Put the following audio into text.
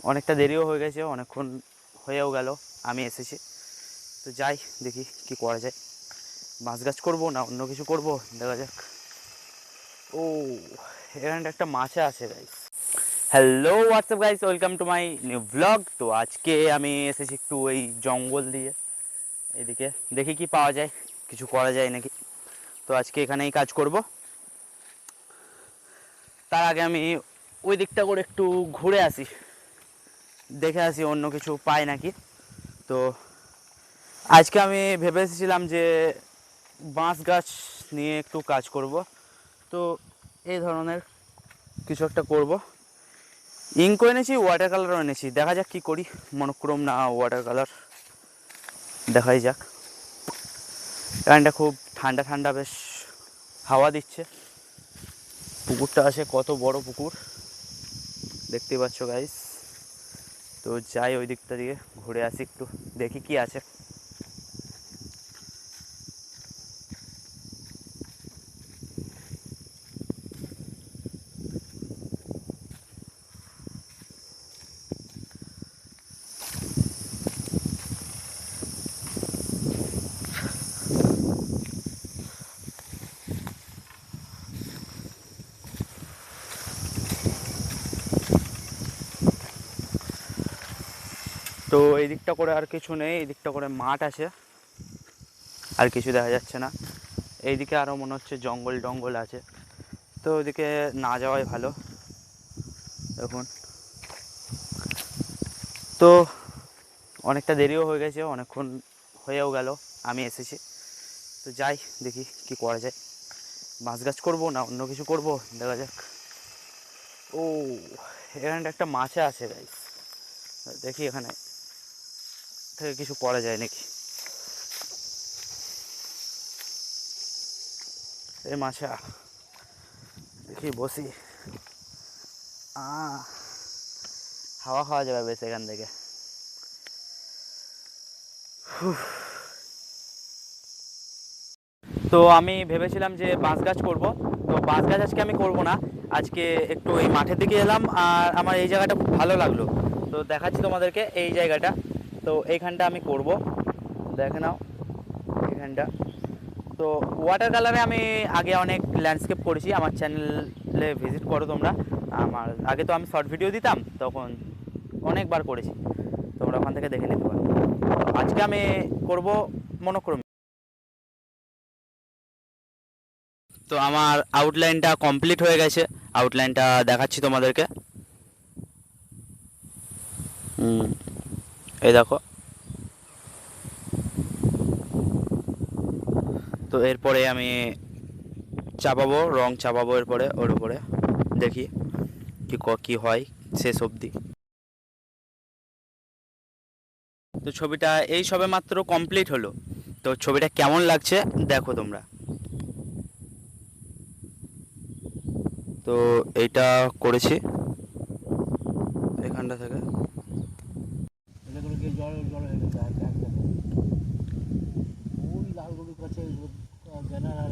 অনেকটা দেরিও হয়ে গেছে, অনেকক্ষণ হয়েও গেল আমি এসেছি। তো যাই দেখি কি করা যায়, মাছ গাছ করবো না অন্য কিছু করব, দেখা যাক। ও, এখানটা একটা মাছে আছে guys. Hello WhatsApp guys, welcome to my new blog. তো আজকে আমি এসেছি একটু ওই জঙ্গল দিয়ে, এইদিকে দেখি কি পাওয়া যায়, কিছু করা যায় নাকি। তো আজকে এখানেই কাজ করব। তার আগে আমি ওই দিকটা করে একটু ঘুরে আসি, দেখে আসি অন্য কিছু পাই নাকি। তো আজকে আমি ভেবে এসেছিলাম যে বাঁশ গাছ নিয়ে একটু কাজ করব। তো এই ধরনের কিছু একটা করব। ইঙ্কও এনেছি, ওয়াটার কালারও এনেছি, দেখা যাক কি করি। মনোক্রোম না ওয়াটার কালার, দেখাই যাক। এখানটা খুব ঠান্ডা ঠান্ডা, বেশ হাওয়া দিচ্ছে। পুকুরটা আছে, কত বড় পুকুর দেখতেই পাচ্ছ গাইস। তো যাই ওই দিকটা দিয়ে ঘুরে আসি, একটু দেখি কি আছে। তো এই দিকটা করে আর কিছু নেই, এই দিকটা করে মাঠ আছে, আর কিছু দেখা যাচ্ছে না। এইদিকে আরও মনে হচ্ছে জঙ্গল টঙ্গল আছে, তো ওইদিকে না যাওয়াই ভালো এখন। তো অনেকটা দেরিও হয়ে গেছে, অনেকক্ষণ হয়েও গেল আমি এসেছি। তো যাই দেখি কি করা যায়, মাছ গাছ করবো না অন্য কিছু করব, দেখা যাক। ও, এখানটা একটা মাছে আছে গাইস, দেখি এখানে থেকে কিছু করা যায় নাকি। এই মাছা, দেখি বসি। হাওয়া খাওয়া যাবে বেশ এখান থেকে। তো আমি ভেবেছিলাম যে বাঁশ গাছ করব, তো বাঁশ গাছ আজকে আমি করব না। আজকে একটু এই মাঠের দিকে এলাম, আর আমার এই জায়গাটা খুব ভালো লাগলো, তো দেখাচ্ছি তোমাদেরকে এই জায়গাটা। তো এইখানটা আমি করব, দেখে নাও এখানটা। তো ওয়াটার কালারে আমি আগে অনেক ল্যান্ডস্কেপ করেছি, আমার চ্যানেলে ভিজিট করো তোমরা। আমার আগে তো আমি শর্ট ভিডিও দিতাম, তখন অনেকবার করেছি, তোমরা ওখান থেকে দেখে নিতে পারো। আজকে আমি করব মনোক্রম। তো আমার আউটলাইনটা কমপ্লিট হয়ে গেছে, আউটলাইনটা দেখাচ্ছি তোমাদেরকে। এই দেখো। তো এরপরে আমি চাপাবো, রং চাপাবো এরপরে ওর উপরে, দেখি কি হয় শেষ অবধি। তো ছবিটা এই সবে মাত্র কমপ্লিট হলো, তো ছবিটা কেমন লাগছে দেখো তোমরা। তো এইটা করেছি এখানটা থেকে। জল জল হয়ে গেছে, ওই লাল গরুর কাছে ব্যানার আর